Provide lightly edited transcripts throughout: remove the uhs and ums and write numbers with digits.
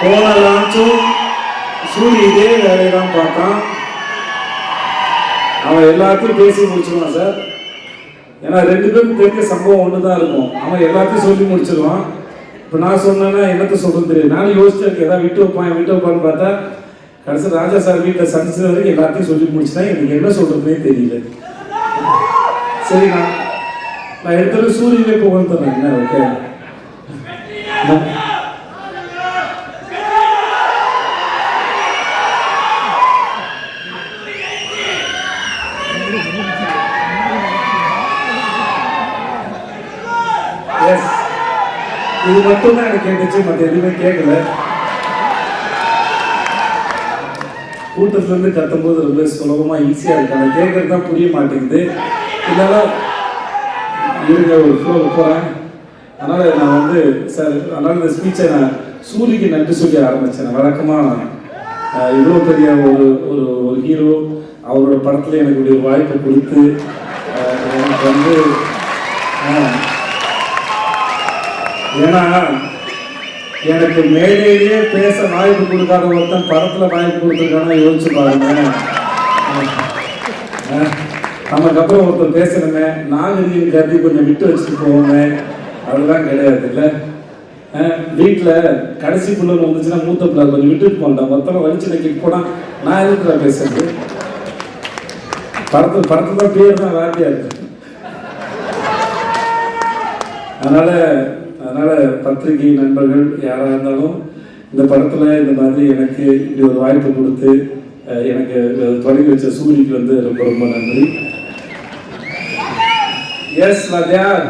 போன லான்ச்சும் சூரிய இதே வேலையை தான் பார்த்தான். அவன் எல்லாத்தையும் பேசி முடிச்சிருவான் சார். ஏன்னா 2 பேரும் தெரிஞ்ச சம்பவம் ஒன்று தான் இருக்கும். அவன் எல்லாத்தையும் சொல்லி முடிச்சிருவான். இப்போ நான் சொன்னேன்னா என்னத்தை சொல்கிறது தெரியும். நானும் யோசிச்சேன் ஏதாவது விட்டு வைப்பான்னு பார்த்தா கடைசி ராஜா சார் வீட்டில் சந்திச்சது வரைக்கும் எல்லாத்தையும் சொல்லி முடிச்சுட்டேன். எனக்கு என்ன சொல்கிறதுனே தெரியல. சரி, நான் எடுத்தது சூரியனே புகழ்த்தேன். என்ன ஓகே, இது மட்டும் தான் எனக்கு கேட்டுச்சு, மற்ற எதுவுமே கேட்கல. கூட்டத்துலேருந்து கத்தும்போது ரொம்ப சுலபமாக ஈஸியாக இருக்கு. அதை கேட்கறது தான் புரிய மாட்டேங்குது. இதெல்லாம் இருங்க ஒரு ஃப்ளோ போகிறேன். அதனால் நான் வந்து சார், அதனால் இந்த ஸ்பீச்சை நான் சூரியக்கு நன்றி சொல்லி ஆரம்பித்தேன். வழக்கமாக இவ்வளோ பெரிய ஒரு ஹீரோ அவரோட படத்தில் எனக்கு ஒரு வாய்ப்பை கொடுத்து எனக்கு வந்து ஏன்னா எனக்கு மேலேயே பேச வாய்ப்பு கொடுக்காத ஒருத்தன் படத்தில் வாய்ப்பு கொடுத்துருக்கானா யோசிச்சு பாருங்க. நமக்கு அப்புறம் ஒருத்தர் பேசுகிறேங்க நாகரிகம் கருதி கொஞ்சம் விட்டு வச்சுட்டு போவோங்க, அதெல்லாம் கிடையாது இல்லை. வீட்டில் கடைசி பிள்ளை வந்துச்சுன்னா மூத்த பிள்ளை கொஞ்சம் விட்டுட்டு போனேன். மொத்தமாக வலிச்சு நக்கிட்டு போனால் நான் எதுக்குறா பேசுறது. படத்தில் தான் பேர் தான் வார்த்தையாக இருக்கு. அதனால் பத்திரிகை நண்பர்கள் யாராக இருந்தாலும் இந்த படத்தில் இந்த மாதிரி எனக்கு இப்படி ஒரு வாய்ப்பு கொடுத்து எனக்கு தொடங்கி வச்ச சூரியக்கு வந்து ரொம்ப ரொம்ப நன்றி. எஸ் வாத்தியார்,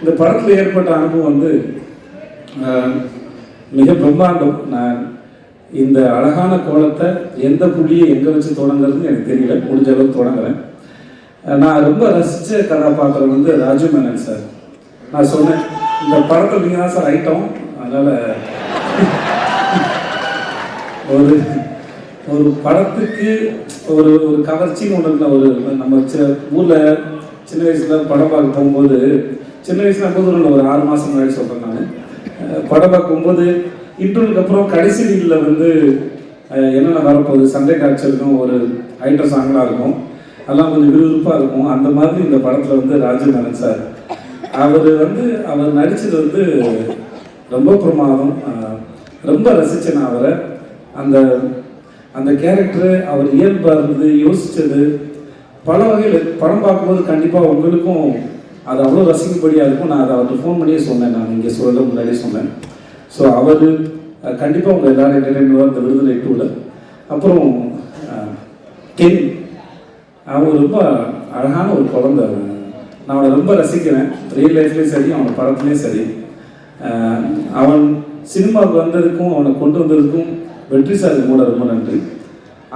இந்த படத்தில் ஏற்பட்ட அனுபவம் வந்து மிக பிரம்மாண்டம். நான் இந்த அழகான கோலத்தை எந்த புள்ளியை எங்கே வச்சு தொடங்குறதுன்னு எனக்கு தெரியல. முடிஞ்ச அளவுக்கு தொடங்குறேன். நான் ரொம்ப ரசித்த கதாபாத்திரம் வந்து ராஜு மேனன் சார். நான் சொன்னேன் இந்த படத்தை நீங்கள் தான் சார் ஐட்டம். அதனால் ஒரு படத்துக்கு ஒரு கவர்ச்சின்னு ஒன்று இல்லை. நம்ம ஊரில் சின்ன வயசில் படம் பார்க்க போகும்போது, சின்ன வயசுல போது ஒரு 6 மாதம் முன்னாடி சொல்கிறேன் நான், படம் பார்க்கும்போது இன்டர்வலுக்கு அப்புறம் கடைசி வீட்டில் வந்து என்னென்ன வரப்போகுது, சண்டே காட்சியிருக்கும், ஒரு ஐட்டம் சாங்கெலாம் இருக்கும், அதெல்லாம் கொஞ்சம் விறுவிறுப்பாக இருக்கும். அந்த மாதிரி இந்த படத்தில் வந்து ராஜு மேனன் சார் அவர் நடித்தது வந்து ரொம்ப பிரமாதம். ரொம்ப ரசித்தேன் நான் அவரை. அந்த கேரக்டரு அவர் இயல்பாக இருந்தது, யோசித்தது பல வகையில். படம் பார்க்கும்போது கண்டிப்பாக உங்களுக்கும் அது அவ்வளோ ரசிக்கும்படியாக இருக்கும். நான் அதை அவர்கிட்ட ஃபோன் பண்ணியே சொன்னேன். நான் இங்கே சொல்ல முன்னாடியே சொன்னேன். ஸோ அவர் கண்டிப்பாக உங்கள் எல்லாரும் என்டர்டைன்மெண்ட் இந்த விடுதலை 2ல். அப்புறம் கென், அவன் ரொம்ப அழகான ஒரு குழந்தை. நான் அவனை ரொம்ப ரசிக்கிறேன். ரியல் லைஃப்லேயும் சரி, அவன் படத்துலேயும் சரி. அவன் சினிமாவுக்கு வந்ததுக்கும் அவனை கொண்டு வந்ததுக்கும் வெற்றி சாருக்கு கூட ரொம்ப நன்றி.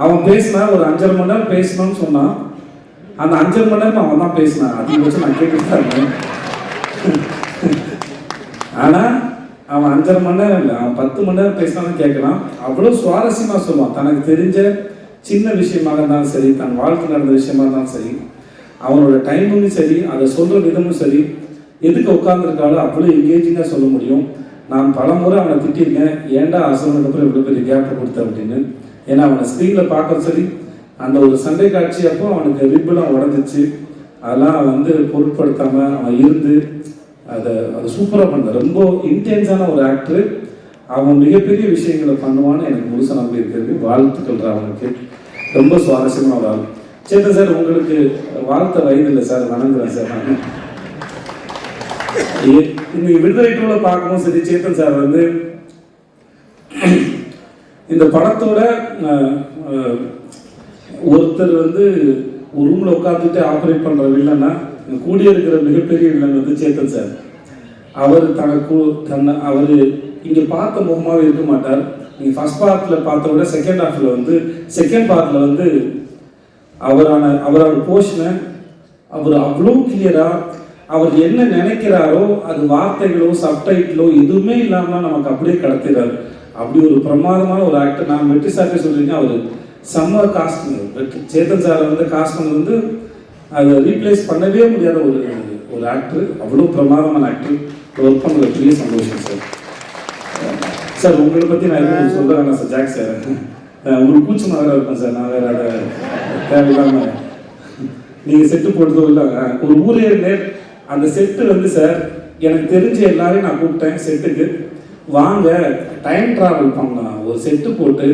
அவன் பேசினா ஒரு 5.5 மணி நேரம் பேசணும்னு சொன்னான். அந்த 5.5 மணி நேரம் அவன் தான் பேசினான். அதிகபட்சம் நான் கேட்டுட்டு தான் இருந்தேன். ஆனால் அவன் 5.5 மணி நேரம் இல்லை, அவன் 10 மணி நேரம் பேசினாலும் கேட்கலாம். அவ்வளோ சுவாரஸ்யமாக சொல்லுவான். தனக்கு தெரிஞ்ச சின்ன விஷயமாக இருந்தாலும் சரி, தன் வாழ்க்கை நடந்த விஷயமா இருந்தாலும் சரி, அவனோட டைமிங்கும் சரி, அதை சொல்கிற விதமும் சரி, எதுக்கு உட்காந்துருக்காலோ அவ்வளோ என்கேஜிங்காக சொல்ல முடியும். நான் பல முறை அவனை திட்டிருக்கேன், ஏன்டா அசனுக்கு அப்புறம் இவ்வளோ பெரிய கேப்பை கொடுத்த அப்படின்னு. ஏன்னா அவனை ஸ்க்ரீனில் பார்க்க சரி, அந்த ஒரு சண்டை காட்சி அப்போ அவனுக்கு ரிப்பெல்லாம் உடஞ்சிச்சு. அதெல்லாம் வந்து பொருட்படுத்தாமல் அவன் இருந்து அதை சூப்பராக பண்ண ரொம்ப இன்டென்ஸான ஒரு ஆக்டரு. அவன் மிகப்பெரிய விஷயங்களை பண்ணுவான்னு எனக்கு முழுச நம்பி இருக்கிறது. வாழ்த்துக்கள் அவனுக்கு. ரொம்ப சுவாரஸ்யமாக ஒரு ஆள். சேத்தன் சார், உங்களுக்கு வாழ்த்த வயது இல்லை சார், வணங்குறேன் சார். நான் இன்னைக்கு விடுதலை 2ல் பார்க்கவும் சரி, சேத்தன் சார் வந்து இந்த படத்தோட ஒருத்தர் வந்து ஒரு ரூமில் உட்காந்துட்டு ஆப்ரேட் பண்ணுற வில்லன்னா கூடிய இருக்கிற மிகப்பெரிய வில்லன் வந்து சேத்தன் சார். அவர் அவர் இங்கே பார்த்த முகமாகவே இருக்க மாட்டார். நீங்கள் ஃபர்ஸ்ட் பார்ட்டில் பார்த்த விட செகண்ட் பார்ட்டில் வந்து அவரோட போர்ஷனை அவர் அவ்வளோ கிளியராக அவர் என்ன நினைக்கிறாரோ அது வார்த்தைகளோ சப்டைட்டிலோ எதுவுமே இல்லாமல் நமக்கு அப்படியே கடத்துகிறார். அப்படி ஒரு பிரமாதமான ஒரு ஆக்டர். நான் வெற்றி சார்ட்டே சொல்லியிருக்கேன், அவர் செம்ம காஸ்ட். சேத்தன் சாரை வந்து காஸ்ட் பண்ணது வந்து அதை ரீப்ளேஸ் பண்ணவே முடியாத ஒரு ஆக்டர், அவ்வளோ பிரமாதமான ஆக்டர், ஒர்க் பண்ணுற பெரிய சந்தோஷம் சார். சார் உங்களை பற்றி நான் எதுவும் சொல்ல வேணாம் சார். ஜாக் சார் உங்களுக்கு கூச்சமாக வேறு இருக்கும் சார். நான் வேறு அதை தேவையில்லாமல் நீங்கள் செட்டு போட்டதோ இல்லை, ஒரு ஊரே அந்த செட்டு வந்து சார் எனக்கு தெரிஞ்ச எல்லாரையும் நான் கூப்பிட்டேன் செட்டுக்கு, வாங்க டைம் ட்ராவல் பண்ணலாம், ஒரு செட்டு போட்டு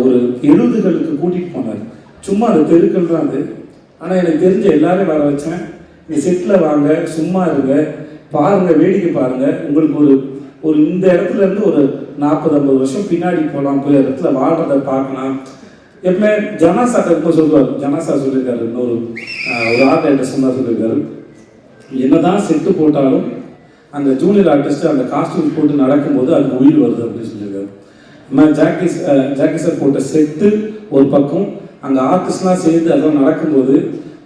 ஒரு 70களுக்கு கூட்டிகிட்டு போனார். சும்மா அது தெருக்கள் தான் அது. ஆனால் எனக்கு தெரிஞ்ச எல்லாரையும் வர வச்சேன். இந்த செட்டில் வாங்க, சும்மா இருங்க, பாருங்கள், வேடிக்கை பாருங்கள், உங்களுக்கு ஒரு இந்த இடத்துல இருந்து ஒரு 40-50 வருஷம் பின்னாடி போகலாம், போய் இடத்துல வாழ்றதை பார்க்கலாம். எப்பவுமே ஜனாசா இப்போ சொல்லுவார், ஜனாசா சொல்லியிருக்காரு, இன்னொரு ஒரு ஆர்ட் டைரக்டர் சொன்னா சொல்லியிருக்காரு, என்னதான் செட்டு போட்டாலும் அந்த ஜூனியர் ஆர்டிஸ்ட் அந்த காஸ்டியூம் போட்டு நடக்கும்போது அதுக்கு உயிர் வருது அப்படின்னு சொல்லியிருக்காரு. நான் ஜாக்கி சார் போட்ட செட்டு ஒரு பக்கம், அங்கே ஆர்டிஸ்ட்லாம் சேர்ந்து அதெல்லாம் நடக்கும்போது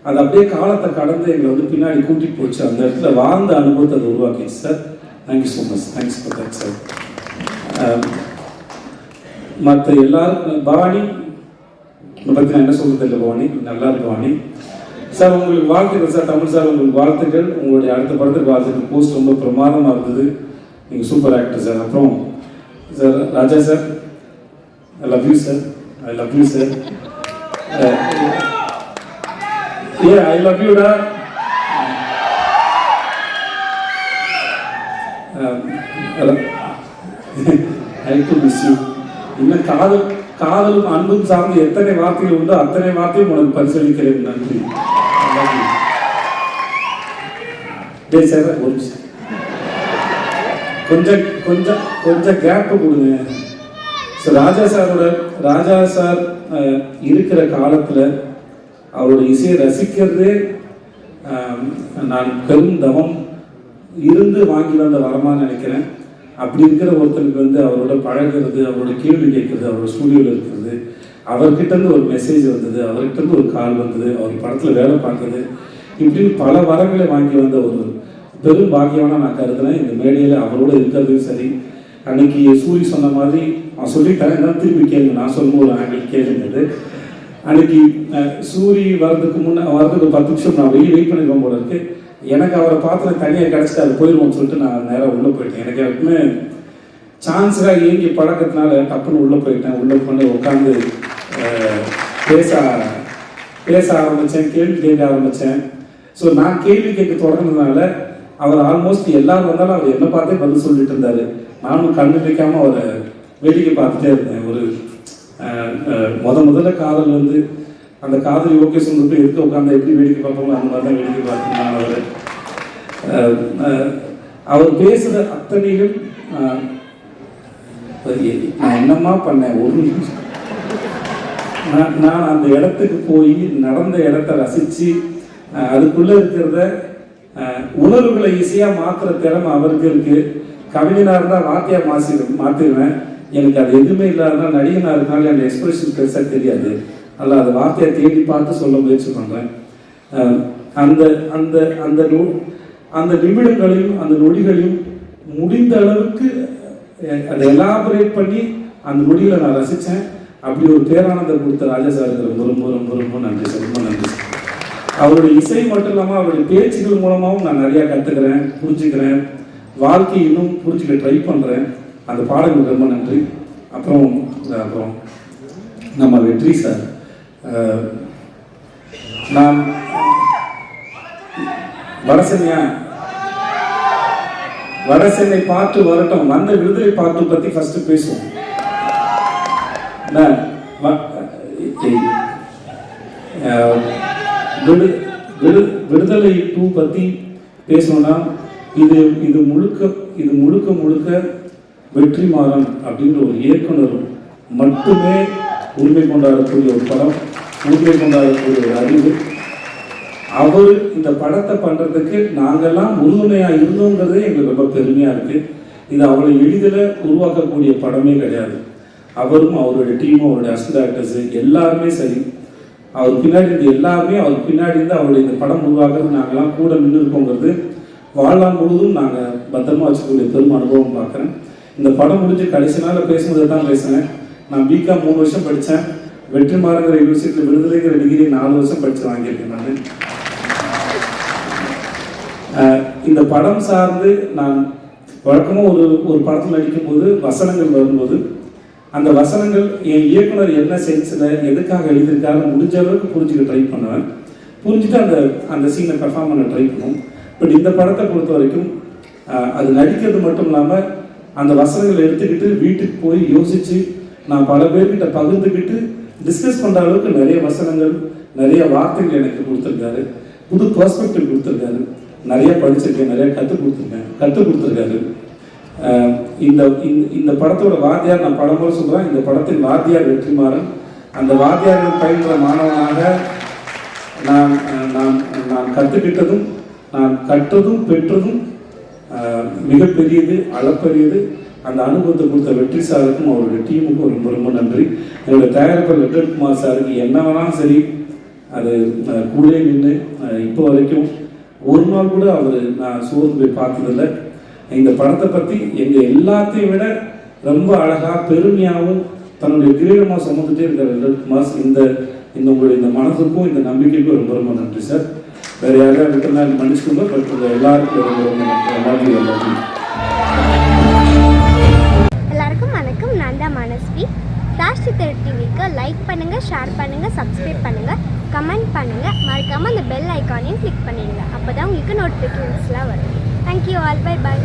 அது அப்படியே காலத்தை கடந்து எங்களை வந்து பின்னாடி கூட்டிகிட்டு போச்சு. அந்த இடத்துல வாழ்ந்த அனுபவத்தை அதை உருவாக்கிச்சு sir. Thank you so much. Thanks for that sir. மற்ற எல்லாரும் பவானி பற்றி நான் என்ன சொல்கிறது இல்லை. பவானி நல்லா இருக்கு. பவானி சார் உங்களுக்கு வாழ்த்துக்கள் சார். தமிழ் சார் உங்களுக்கு வாழ்த்துக்கள். உங்களுடைய அடுத்த படத்துக்கு வாழ்த்துக்கள். போஸ்ட் ரொம்ப பிரமாதமாக இருந்தது. நீங்கள் சூப்பர் ஆக்டர் சார். அப்புறம் sir Raja sir, I love you sir. I love you sir. I love யூடா. I do miss you. இன்னும் காதலும் அன்பும் சார்ந்து எத்தனை வார்த்தைகள் உண்டோ அத்தனை வார்த்தையும் உனக்கு பரிசீலிக்கிறேன். நன்றி. சார் ஒரு நிமிஷம் கொஞ்சம் கேப்பு கொடுங்க. ஸோ ராஜா சார் இருக்கிற காலத்தில் அவரோட இசையை ரசிக்கிறதே நான் பெரும் தவம் இருந்து வாங்கி வந்த வரமான்னு நினைக்கிறேன். அப்படி இருக்கிற ஒருத்தருக்கு வந்து அவரோட பழகிறது, அவரோட கேள்வி கேட்குறது, அவரோட ஸ்டூடியோவில் இருக்கிறது, அவர்கிட்டருந்து ஒரு மெசேஜ் வந்தது, அவர்கிட்டருந்து ஒரு கால் வந்தது, அவர் படத்தில் வேலை பார்த்தது, இப்படின்னு பல வரங்களை வாங்கி வந்த ஒரு பெரும் பாக்கியமான நான் கருதுனேன். இந்த மேடையில் அவரோட இருக்கிறதும் சரி. அன்னைக்கு சூரி சொன்ன மாதிரி நான் சொல்லிட்டேன், என்ன திரும்பி கேளுங்க, நான் சொல்லும் ஒரு ஆங்கிள் கேளுங்கிறது. அன்னைக்கு சூரி வர்றதுக்கு 10 நிமிஷம் நான் வெயிட் பண்ணிருக்கோம் போல இருக்கு. எனக்கு அவரை பார்த்து தனியாக கிடச்சிட்டு அது போயிடுவோம்னு சொல்லிட்டு நான் நேராக உள்ளே போயிட்டேன். எனக்கு எப்பவுமே சான்ஸாக ஏங்கி பழக்கத்தினால டப்புன்னு உள்ளே போயிட்டேன். உள்ளே பண்ணி உட்காந்து பேச ஆரம்பித்தேன், கேள்வி கேட்க ஆரம்பித்தேன். ஸோ நான் கேள்வி கேட்க தொடங்கினதுனால அவர் ஆல்மோஸ்ட் எல்லாரும் வந்தாலும் அவர் என்ன பார்த்தே பதில் சொல்லிட்டு இருந்தார். நானும் கண்ணு வைக்காமல் அவரை வேடிக்கை பார்த்துட்டே இருந்தேன். ஒரு முதல்ல காதல் வந்து அந்த காதலி ஓகே சொல்லிட்டு எதுக்கு உட்காந்து எப்படி வேடிக்கை பார்ப்போங்களோ அந்த மாதிரி தான் வேடிக்கை பார்த்துருந்தாங்க. அவர் பேசுகிற அத்தனையும் நான் என்னம்மா பண்ணேன், ஒரு நிமிஷம் நான் அந்த இடத்துக்கு போய் நடந்த இடத்த ரசித்து அதுக்குள்ளே இருக்கிறத உணர்வுகளை ஈஸியாக மாற்றுற திறமை அவருக்கு இருக்குது. கவிஞனாக இருந்தால் வார்த்தையாக மாற்றிடுவேன். எனக்கு அது எதுவுமே இல்லாதனால நடிகனாக இருந்தாலும் அந்த எக்ஸ்பிரஷன் பெருசாக தெரியாது. அல்ல அது வார்த்தையை தேடி பார்த்து சொல்ல முயற்சி பண்ணுறேன். அந்த அந்த அந்த அந்த நிமிடங்களையும் அந்த நொடிகளையும் முடிந்த அளவுக்கு அதை எலாபரேட் பண்ணி அந்த நொடிகளை நான் ரசித்தேன். அப்படி ஒரு பேரானந்தம் கொடுத்த ராஜா சாருக்கு ரொம்ப ரொம்ப ரொம்ப ரொம்ப நன்றி சார். ரொம்ப நன்றி சார். அவருடைய இசை மட்டும் இல்லாமல் அவருடைய பேச்சுகள் மூலமாகவும் நான் நிறையா கற்றுக்கிறேன், புரிஞ்சுக்கிறேன், வாழ்க்கை இன்னும் புரிஞ்சுக்க ட்ரை பண்ணுறேன். அந்த பாடங்களுக்கு ரொம்ப நன்றி. அப்புறம் நம்ம வெற்றி சார், நான் வடசென்னை பாட்டு வரட்டும், வந்த விடுதலை பாட்டு பற்றி ஃபர்ஸ்ட் பேசுவோம். விடுதலை 2 பற்றி பேசணும்னா இது முழுக்க வெற்றிமாறன் அப்படின்ற ஒரு இயக்குனர் மட்டுமே உரிமை கொண்டாடக்கூடிய ஒரு படம், உரிமை கொண்டாடக்கூடிய ஒரு அறிவு. அவர் இந்த படத்தை பண்ணுறதுக்கு நாங்கள்லாம் உறுதுணையாக இருந்தோங்கிறதே எங்களுக்கு ரொம்ப பெருமையாக இருக்குது. இது அவ்வளோ எளிதில் உருவாக்கக்கூடிய படமே கிடையாது. அவரும் அவருடைய டீமும் அவருடைய அசிஸ்டன்ட் ஆக்டர்ஸு எல்லாருமே சரி, அவர் பின்னாடி இருந்து எல்லாருமே அவர் பின்னாடி இருந்து அவருடைய இந்த படம் உருவாக்குறது நாங்கள்லாம் கூட நின்று இருக்கோங்கிறது வாழ்நாள் முழுவதும் நாங்கள் பத்திரமா வச்சுக்கூடிய பெரும் அனுபவம் பார்க்குறேன். இந்த படம் முடிஞ்சு கடைசி நாளில் பேசும்போது தான் பேசினேன். நான் பிகாம் 3 வருஷம் படித்தேன். வெற்றிமாறங்கிற யூனிவர்சிட்டியில் விடுதலைங்கிற டிகிரி 4 வருஷம் படித்து வாங்கியிருக்கேன். நான் இந்த படம் சார்ந்து நான் வழக்கமாக ஒரு படத்தில் நடிக்கும்போது வசனங்கள் வரும்போது அந்த வசனங்கள் என் இயக்குனர் என்ன சென்ஸில் எதுக்காக எழுதியிருக்காரு முடிஞ்ச அளவுக்கு புரிஞ்சுக்க ட்ரை பண்ணுவேன். புரிஞ்சுட்டு அந்த சீனை பர்ஃபார்ம் பண்ண ட்ரை பண்ணுவோம். பட் இந்த படத்தை பொறுத்த வரைக்கும் அது நடிக்கிறது மட்டும் இல்லாமல் அந்த வசனங்களை எடுத்துக்கிட்டு வீட்டுக்கு போய் யோசித்து நான் பல பேர்கிட்ட பகிர்ந்துக்கிட்டு டிஸ்கஸ் பண்ணுற அளவுக்கு நிறைய வசனங்கள் நிறைய வார்த்தைகள் எனக்கு கொடுத்துருக்காரு. புது பெர்ஸ்பெக்டிவ் கொடுத்துருக்காரு. நிறைய படிச்சிருக்கேன், நிறைய கற்றுக் கொடுத்துருக்காரு. இந்த படத்தோட வாத்தியார் நான் பலமுறை சொல்கிறேன், இந்த படத்தின் வாத்தியார் வெற்றிமாறன். அந்த வாத்தியார்கள் பயின்ற மாணவனாக நான் கற்றுக்கிட்டதும் நான் கற்றதும் பெற்றதும் மிகப்பெரியது, அளப்பெரியது. அந்த அனுபவத்தை கொடுத்த வெற்றி சாருக்கும் அவருடைய டீமுக்கும் ரொம்ப ரொம்ப நன்றி. என்னுடைய தயாரிப்பாளர் வெங்கட்குமார் சாருக்கு என்ன வேணாலும் சரி அது கூட நின்று இப்போ வரைக்கும் ஒரு நாள் கூட அவர் நான் சோர்ந்து போய் பார்த்ததில்லை. இந்த படத்தை பற்றி எங்கள் எல்லாத்தையும் விட ரொம்ப அழகாக பெருமையாகவும் தன்னுடைய கிரீடமாக சுமந்துட்டே இருக்கிற வெங்கட்குமார் இந்த உங்களுடைய இந்த மனதுக்கும் இந்த நம்பிக்கைக்கும் ரொம்ப ரொம்ப நன்றி சார். வேறு யாராவது விட்டுனா மன்னிச்சுக்கோங்க. பட் எல்லாருக்கும் ரொம்ப ரொம்ப நன்றி. எல்லாருக்கும் வணக்கம். நான் தான் மனஸ்வி. சாஷ்டி டிவிக்கு லைக் பண்ணுங்கள், ஷேர் பண்ணுங்கள், சப்ஸ்கிரைப் பண்ணுங்கள், கமெண்ட் பண்ணுங்கள். மறக்காமல் அந்த பெல் ஐக்கானையும் கிளிக் பண்ணிடுங்க. அப்போ தான் உங்களுக்கு நோட்டிஃபிகேஷன்ஸ்லாம் வரும். Thank you all. Bye bye.